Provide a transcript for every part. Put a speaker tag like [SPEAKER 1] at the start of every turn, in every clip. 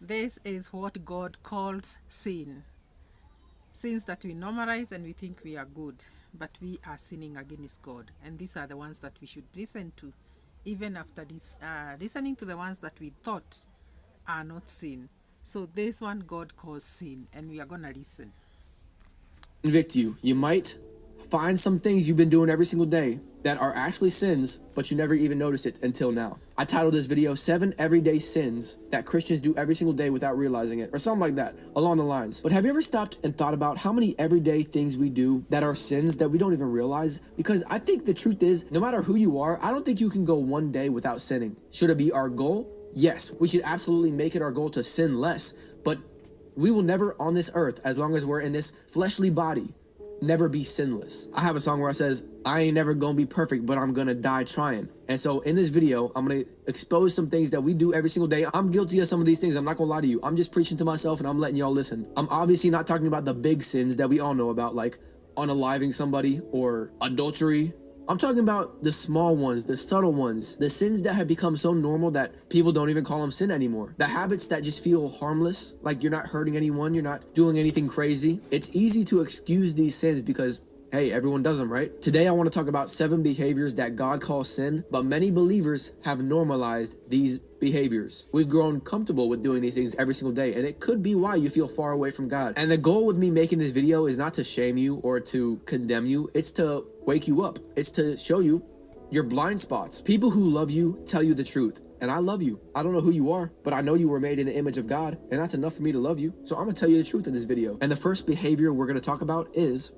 [SPEAKER 1] This is what God calls sin. Sins that we normalize and we think we are good, but we are sinning against God. And these are the ones that we should listen to, even after this, listening to the ones that we thought are not sin. So this one God calls sin, and we are going to listen.
[SPEAKER 2] Convict you. You might find some things you've been doing every single day that are actually sins, but you never even noticed it until now. I titled this video 7 Everyday Sins That Christians Do Every Single Day Without Realizing It, or something like that, along the lines. But have you ever stopped and thought about how many everyday things we do that are sins that we don't even realize? Because I think the truth is, no matter who you are, I don't think you can go one day without sinning. Should it be our goal? Yes, we should absolutely make it our goal to sin less, but we will never on this earth, as long as we're in this fleshly body, never be sinless. I have a song where it says, I ain't never gonna be perfect, but I'm gonna die trying. And so in this video, I'm gonna expose some things that we do every single day. I'm guilty of some of these things. I'm not gonna lie to you. I'm just preaching to myself and I'm letting y'all listen. I'm obviously not talking about the big sins that we all know about, like unaliving somebody or adultery. I'm talking about the small ones, the subtle ones, the sins that have become so normal that people don't even call them sin anymore. The habits that just feel harmless, like you're not hurting anyone, you're not doing anything crazy. It's easy to excuse these sins because, hey, everyone does them, right? Today I want to talk about 7 behaviors that God calls sin, but many believers have normalized these behaviors. We've grown comfortable with doing these things every single day, and it could be why you feel far away from God. And the goal with me making this video is not to shame you or to condemn you. It's to wake you up. It's to show you your blind spots. People who love you tell you the truth. And I love you. I don't know who you are, but I know you were made in the image of God, and that's enough for me to love you. So I'm gonna tell you the truth in this video. And the first behavior we're gonna talk about is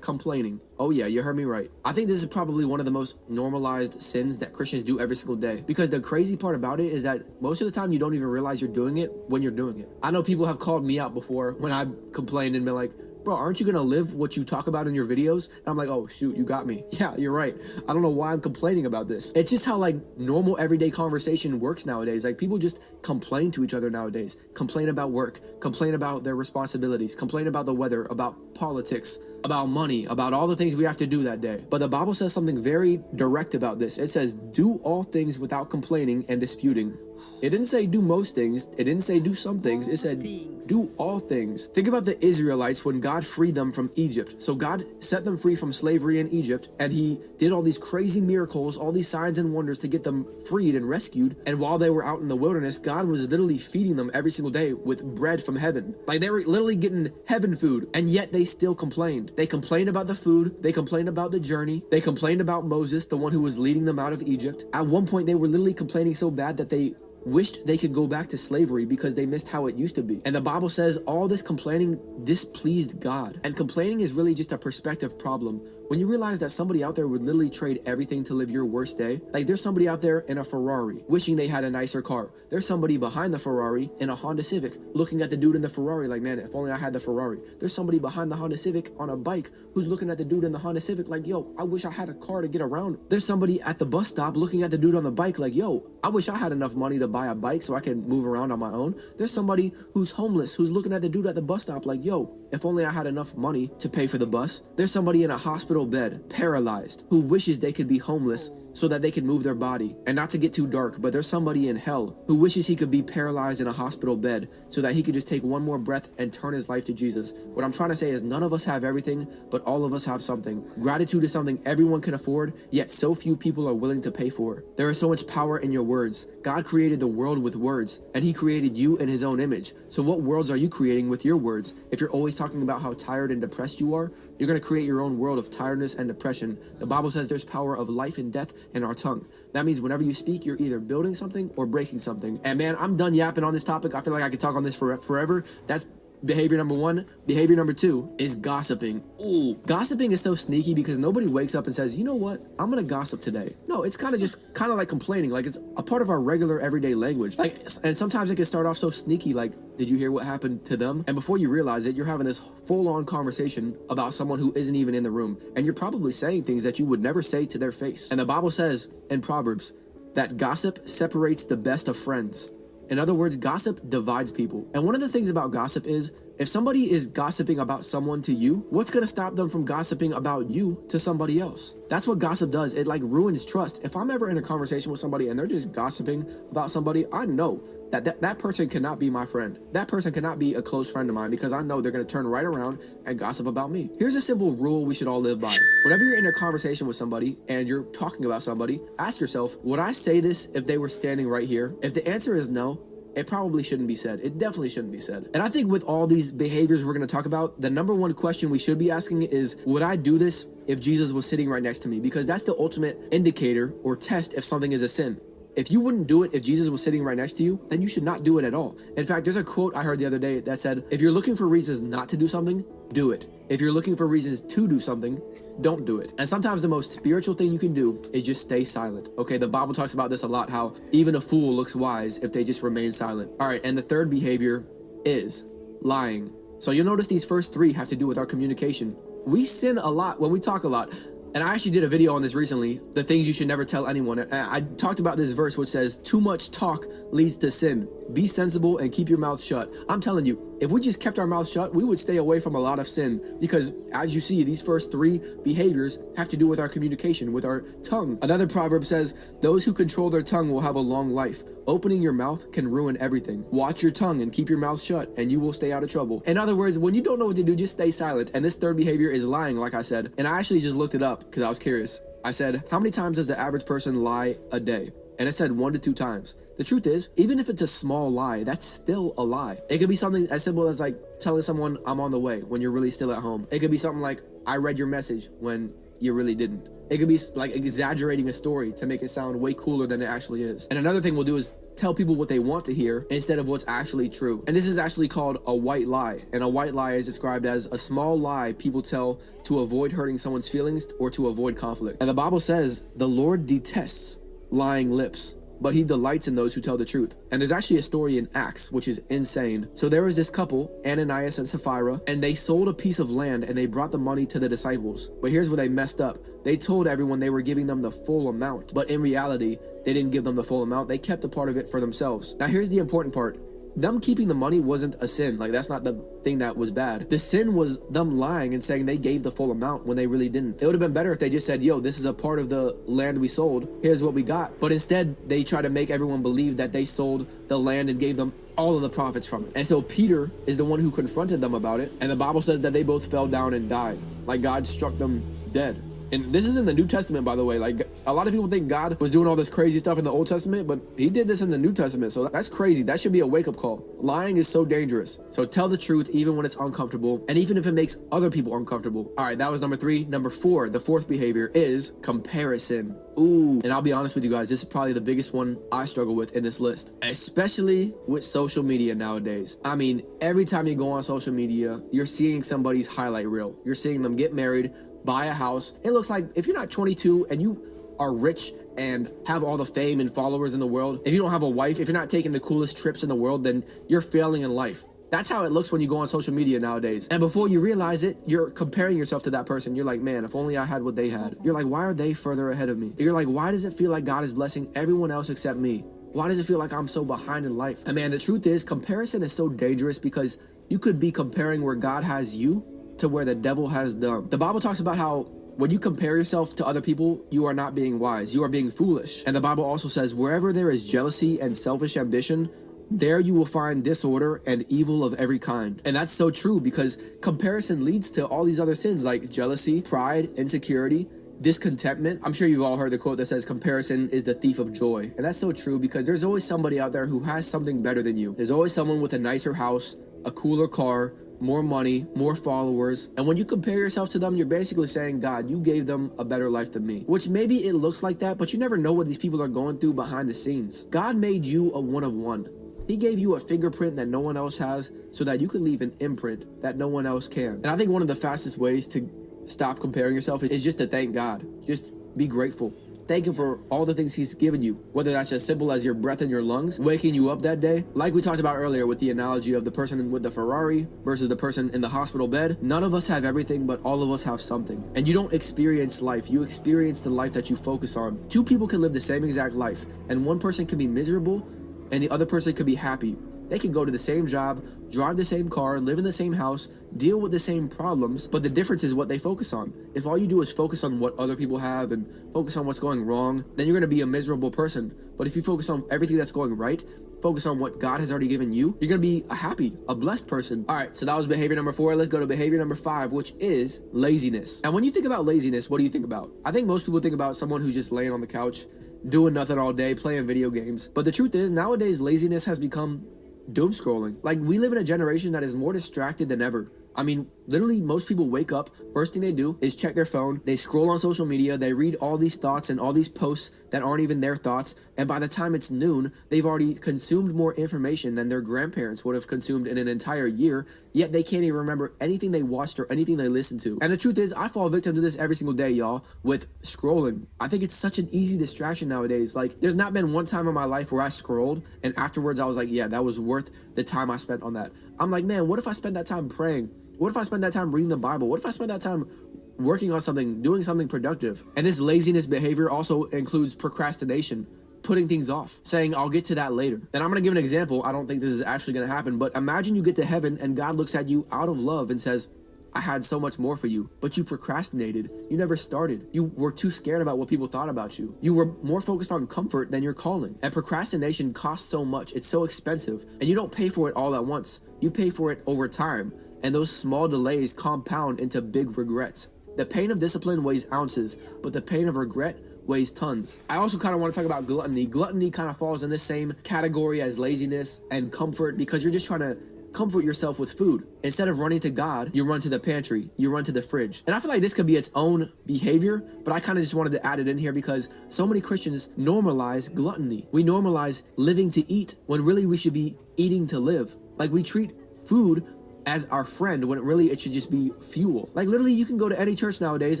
[SPEAKER 2] complaining. Oh yeah, you heard me right. I think this is probably one of the most normalized sins that Christians do every single day. Because the crazy part about it is that most of the time you don't even realize you're doing it when you're doing it. I know people have called me out before when I complained and been like, bro, aren't you gonna live what you talk about in your videos? And I'm like, oh shoot, you got me. Yeah, you're right. I don't know why I'm complaining about this. It's just how like normal everyday conversation works nowadays. Like people just complain to each other nowadays. Complain about work, complain about their responsibilities, complain about the weather, about politics, about money, about all the things we have to do that day. But the Bible says something very direct about this. It says, do all things without complaining and disputing. It didn't say do most things. It didn't say do some things. It said do all things. Think about the Israelites when God freed them from Egypt. So God set them free from slavery in Egypt, and he did all these crazy miracles, all these signs and wonders to get them freed and rescued. And while they were out in the wilderness, God was literally feeding them every single day with bread from heaven. Like they were literally getting heaven food, and yet they still complained. They complained about the food. They complained about the journey. They complained about Moses, the one who was leading them out of Egypt. At one point, they were literally complaining so bad that they wished they could go back to slavery because they missed how it used to be. And the Bible says all this complaining displeased God. And complaining is really just a perspective problem. When you realize that somebody out there would literally trade everything to live your worst day, like there's somebody out there in a Ferrari wishing they had a nicer car. There's somebody behind the Ferrari in a Honda Civic looking at the dude in the Ferrari like, man, if only I had the Ferrari. There's somebody behind the Honda Civic on a bike who's looking at the dude in the Honda Civic like, yo, I wish I had a car to get around. There's somebody at the bus stop looking at the dude on the bike like, yo, I wish I had enough money to buy a bike so I can move around on my own. There's somebody who's homeless who's looking at the dude at the bus stop like, yo, if only I had enough money to pay for the bus. There's somebody in a hospital bed, paralyzed, who wishes they could be homeless so that they could move their body. And not to get too dark, but there's somebody in hell who wishes he could be paralyzed in a hospital bed so that he could just take one more breath and turn his life to Jesus. What I'm trying to say is none of us have everything, but all of us have something. Gratitude is something everyone can afford, yet so few people are willing to pay for. There is so much power in your words. God created the world with words, and he created you in his own image. So what worlds are you creating with your words? If you're always talking about how tired and depressed you are, you're going to create your own world of tiredness and depression. The Bible says there's power of life and death in our tongue. That means whenever you speak, you're either building something or breaking something. And man, I'm done yapping on this topic. I feel like I could talk on this forever. That's behavior number 1. Behavior number 2 is gossiping. Ooh, gossiping is so sneaky because nobody wakes up and says, you know what, I'm gonna gossip today. No, it's kind of like complaining. Like it's a part of our regular everyday language. Like, and sometimes it can start off so sneaky, like, did you hear what happened to them? And before you realize it, you're having this full-on conversation about someone who isn't even in the room. And you're probably saying things that you would never say to their face. And the Bible says in Proverbs that gossip separates the best of friends. In other words, gossip divides people. And one of the things about gossip is, if somebody is gossiping about someone to you, what's going to stop them from gossiping about you to somebody else? That's what gossip does. It like ruins trust. If I'm ever in a conversation with somebody and they're just gossiping about somebody, I know that person cannot be my friend. That person cannot be a close friend of mine because I know they're going to turn right around and gossip about me. Here's a simple rule we should all live by. Whenever you're in a conversation with somebody and you're talking about somebody, ask yourself, would I say this if they were standing right here? If the answer is no, it probably shouldn't be said. It definitely shouldn't be said. And I think with all these behaviors we're going to talk about, the number one question we should be asking is, would I do this if Jesus was sitting right next to me? Because that's the ultimate indicator or test if something is a sin. If you wouldn't do it if Jesus was sitting right next to you, then you should not do it at all. In fact, there's a quote I heard the other day that said, if you're looking for reasons not to do something, do it. If you're looking for reasons to do something, don't do it. And sometimes the most spiritual thing you can do is just stay silent. Okay, the Bible talks about this a lot, how even a fool looks wise if they just remain silent. All right, and the third behavior is lying. So you'll notice these first three have to do with our communication. We sin a lot when we talk a lot. And I actually did a video on this recently, the things you should never tell anyone. I talked about this verse which says, too much talk leads to sin. Be sensible and keep your mouth shut. I'm telling you, if we just kept our mouth shut, we would stay away from a lot of sin. Because as you see, these first three behaviors have to do with our communication, with our tongue. Another proverb says, those who control their tongue will have a long life. Opening your mouth can ruin everything. Watch your tongue and keep your mouth shut, and you will stay out of trouble. In other words, when you don't know what to do, just stay silent. And this third behavior is lying, like I said. And I actually just looked it up because I was curious. I said, how many times does the average person lie a day? And it said 1 to 2 times. The truth is, even if it's a small lie, that's still a lie. It could be something as simple as like telling someone I'm on the way when you're really still at home. It could be something like I read your message when you really didn't. It could be like exaggerating a story to make it sound way cooler than it actually is. And another thing we'll do is tell people what they want to hear instead of what's actually true. And this is actually called a white lie. And a white lie is described as a small lie people tell to avoid hurting someone's feelings or to avoid conflict. And the Bible says the Lord detests lying lips, but he delights in those who tell the truth. And there's actually a story in Acts, which is insane. So there was this couple, Ananias and Sapphira, and they sold a piece of land and they brought the money to the disciples. But here's where they messed up. They told everyone they were giving them the full amount, but in reality, they didn't give them the full amount. They kept a part of it for themselves. Now here's the important part. Them keeping the money wasn't a sin. Like, that's not the thing that was bad. The sin was them lying and saying they gave the full amount when they really didn't. It would have been better if they just said, yo, this is a part of the land we sold. Here's what we got. But instead, they try to make everyone believe that they sold the land and gave them all of the profits from it. And so Peter is the one who confronted them about it. And the Bible says that they both fell down and died. Like, God struck them dead. And this is in the New Testament, by the way. Like, a lot of people think God was doing all this crazy stuff in the Old Testament, but he did this in the New Testament. So that's crazy. That should be a wake-up call. Lying is so dangerous. So tell the truth even when it's uncomfortable, and even if it makes other people uncomfortable. All right, that was number 3. Number 4, the fourth behavior is comparison. Ooh, and I'll be honest with you guys, this is probably the biggest one I struggle with in this list, especially with social media nowadays. I mean, every time you go on social media, you're seeing somebody's highlight reel. You're seeing them get married, buy a house. It looks like if you're not 22 and you are rich and have all the fame and followers in the world, if you don't have a wife, if you're not taking the coolest trips in the world, then you're failing in life. That's how it looks when you go on social media nowadays. And before you realize it, you're comparing yourself to that person. You're like, man, if only I had what they had. You're like, why are they further ahead of me? You're like, why does it feel like God is blessing everyone else except me? Why does it feel like I'm so behind in life? And man, the truth is, comparison is so dangerous because you could be comparing where God has you to where the devil has them. The Bible talks about how when you compare yourself to other people, you are not being wise. You are being foolish. And the Bible also says, wherever there is jealousy and selfish ambition, there you will find disorder and evil of every kind. And that's so true because comparison leads to all these other sins like jealousy, pride, insecurity, discontentment. I'm sure you've all heard the quote that says comparison is the thief of joy. And that's so true because there's always somebody out there who has something better than you. There's always someone with a nicer house, a cooler car, more money, more followers. And when you compare yourself to them, you're basically saying, God, you gave them a better life than me. Which maybe it looks like that, but you never know what these people are going through behind the scenes. God made you a one of one. He gave you a fingerprint that no one else has so that you could leave an imprint that no one else can. And I think one of the fastest ways to stop comparing yourself is just to thank God. Just be grateful. Thank him for all the things he's given you, whether that's as simple as your breath in your lungs, waking you up that day. Like we talked about earlier with the analogy of the person with the Ferrari versus the person in the hospital bed. None of us have everything, but all of us have something. And you don't experience life. You experience the life that you focus on. Two people can live the same exact life, and one person can be miserable and the other person could be happy. They can go to the same job, drive the same car, live in the same house, deal with the same problems, but the difference is what they focus on. If all you do is focus on what other people have and focus on what's going wrong, then you're going to be a miserable person. But if you focus on everything that's going right focus on what God has already given you, you're going to be a happy, a blessed person. All right, so that was behavior number 4. Let's go to behavior number 5, which is laziness. And when you think about laziness, what do you think about? I think most people think about someone who's just laying on the couch, doing nothing all day, playing video games. But the truth is, nowadays, laziness has become doom scrolling. Like, we live in a generation that is more distracted than ever. I mean, literally, most people wake up, first thing they do is check their phone, they scroll on social media, they read all these thoughts and all these posts that aren't even their thoughts, and by the time it's noon, they've already consumed more information than their grandparents would have consumed in an entire year, yet they can't even remember anything they watched or anything they listened to. And the truth is, I fall victim to this every single day, y'all, with scrolling. I think it's such an easy distraction nowadays. Like, there's not been one time in my life where I scrolled, and afterwards I was like, yeah, that was worth the time I spent on that. I'm like, man, what if I spent that time praying? What if I spent that time reading the Bible? What if I spent that time working on something, doing something productive? And this laziness behavior also includes procrastination, putting things off, saying, I'll get to that later. And I'm going to give an example. I don't think this is actually going to happen, but imagine you get to heaven and God looks at you out of love and says, I had so much more for you, but you procrastinated. You never started. You were too scared about what people thought about you. You were more focused on comfort than your calling. And procrastination costs so much. It's so expensive. And you don't pay for it all at once. You pay for it over time. And those small delays compound into big regrets. The pain of discipline weighs ounces, but the pain of regret weighs tons. I also kind of want to talk about gluttony. Gluttony kind of falls in the same category as laziness and comfort because you're just trying to comfort yourself with food. Instead of running to God, you run to the pantry, you run to the fridge. And I feel like this could be its own behavior, but I kind of just wanted to add it in here because so many Christians normalize gluttony. We normalize living to eat when really we should be eating to live. Like, we treat food as our friend when really it should just be fuel. Like, literally, you can go to any church nowadays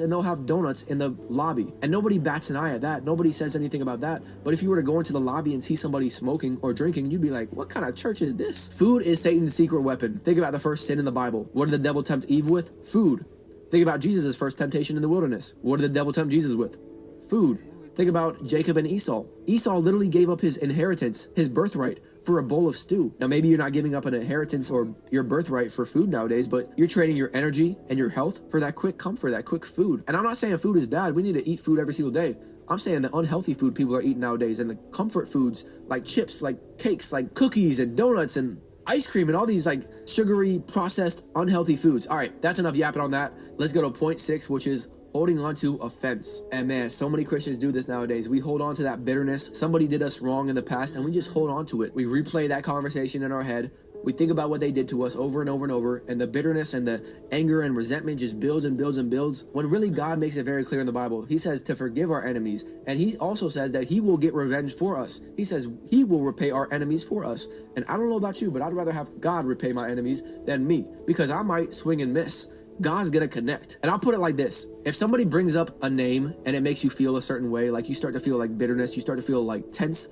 [SPEAKER 2] and they'll have donuts in the lobby and nobody bats an eye at that. Nobody says anything about that. But if you were to go into the lobby and see somebody smoking or drinking, you'd be like, what kind of church is this? Food is Satan's secret weapon. Think about the first sin in the Bible. What did the devil tempt Eve with? Food. Think about Jesus' first temptation in the wilderness. What did the devil tempt Jesus with? Food. Think about Jacob and Esau. Esau literally gave up his inheritance, his birthright, for a bowl of stew. Now, maybe you're not giving up an inheritance or your birthright for food nowadays, but you're trading your energy and your health for that quick comfort, that quick food. And I'm not saying food is bad. We need to eat food every single day. I'm saying the unhealthy food people are eating nowadays and the comfort foods like chips, like cakes, like cookies and donuts and ice cream and all these like sugary, processed, unhealthy foods. All right, that's enough yapping on that. Let's go to point 6, which is holding on to offense. And man, so many Christians do this nowadays. We hold on to that bitterness. Somebody did us wrong in the past and we just hold on to it. We replay that conversation in our head. We think about what they did to us over and over and over, and the bitterness and the anger and resentment just builds and builds and builds, when really God makes it very clear in the Bible. He says to forgive our enemies, and he also says that he will get revenge for us. He says he will repay our enemies for us. And I don't know about you, but I'd rather have God repay my enemies than me, because I might swing and miss. God's gonna connect. And I'll put it like this. If somebody brings up a name and it makes you feel a certain way, like you start to feel like bitterness, you start to feel like tense,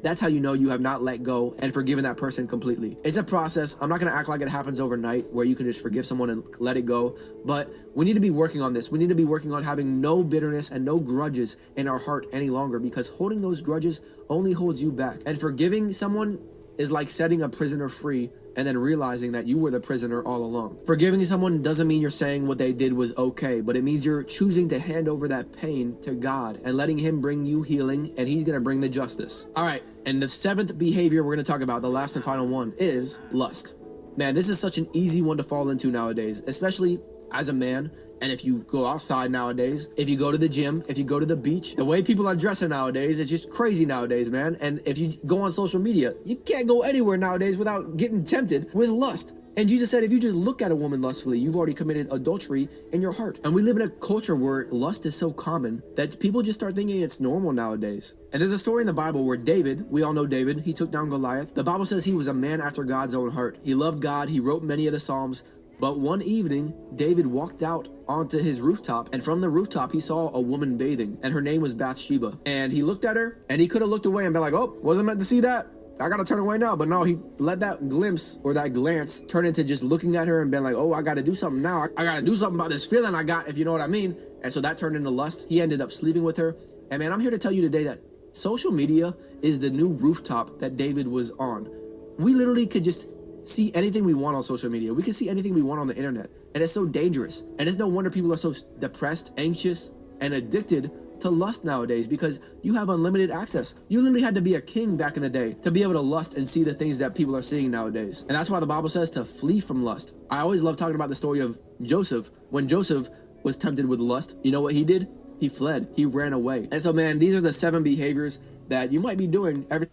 [SPEAKER 2] that's how you know you have not let go and forgiven that person completely. It's a process. I'm not going to act like it happens overnight where you can just forgive someone and let it go. But we need to be working on this. We need to be working on having no bitterness and no grudges in our heart any longer, because holding those grudges only holds you back. And forgiving someone is like setting a prisoner free and then realizing that you were the prisoner all along. Forgiving someone doesn't mean you're saying what they did was okay, but it means you're choosing to hand over that pain to God and letting him bring you healing, and he's going to bring the justice. All right, and the 7th behavior we're going to talk about, the last and final one, is lust. Man, this is such an easy one to fall into nowadays, especially as a man. And if you go outside nowadays, if you go to the gym, if you go to the beach, the way people are dressing nowadays, it's just crazy nowadays, man. And if you go on social media, you can't go anywhere nowadays without getting tempted with lust. And Jesus said, if you just look at a woman lustfully, you've already committed adultery in your heart. And we live in a culture where lust is so common that people just start thinking it's normal nowadays. And there's a story in the Bible where David, we all know David, he took down Goliath. The Bible says he was a man after God's own heart. He loved God. He wrote many of the Psalms. But one evening, David walked out onto his rooftop, and from the rooftop, he saw a woman bathing, and her name was Bathsheba. And he looked at her, and he could have looked away and been like, oh, wasn't meant to see that. I gotta turn away now. But no, he let that glimpse or that glance turn into just looking at her and being like, oh, I gotta do something now. I gotta do something about this feeling I got, if you know what I mean. And so that turned into lust. He ended up sleeping with her. And man, I'm here to tell you today that social media is the new rooftop that David was on. We literally could just see anything we want on social media. We can see anything we want on the internet. And it's so dangerous. And it's no wonder people are so depressed, anxious, and addicted to lust nowadays because you have unlimited access. You literally had to be a king back in the day to be able to lust and see the things that people are seeing nowadays. And that's why the Bible says to flee from lust. I always love talking about the story of Joseph. When Joseph was tempted with lust, you know what he did? He fled. He ran away. And so, man, these are the 7 behaviors that you might be doing every.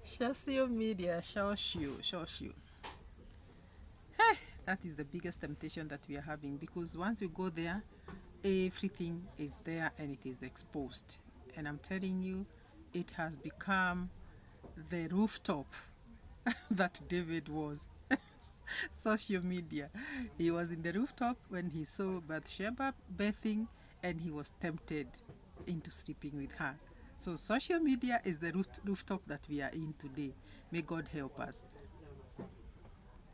[SPEAKER 1] Social media shows you. Hey, that is the biggest temptation that we are having, because once you go there, everything is there and it is exposed. And I'm telling you, it has become the rooftop that David was. Social media. He was in the rooftop when he saw Bathsheba bathing and he was tempted into sleeping with her. So social media is the rooftop that we are in today. May God help us.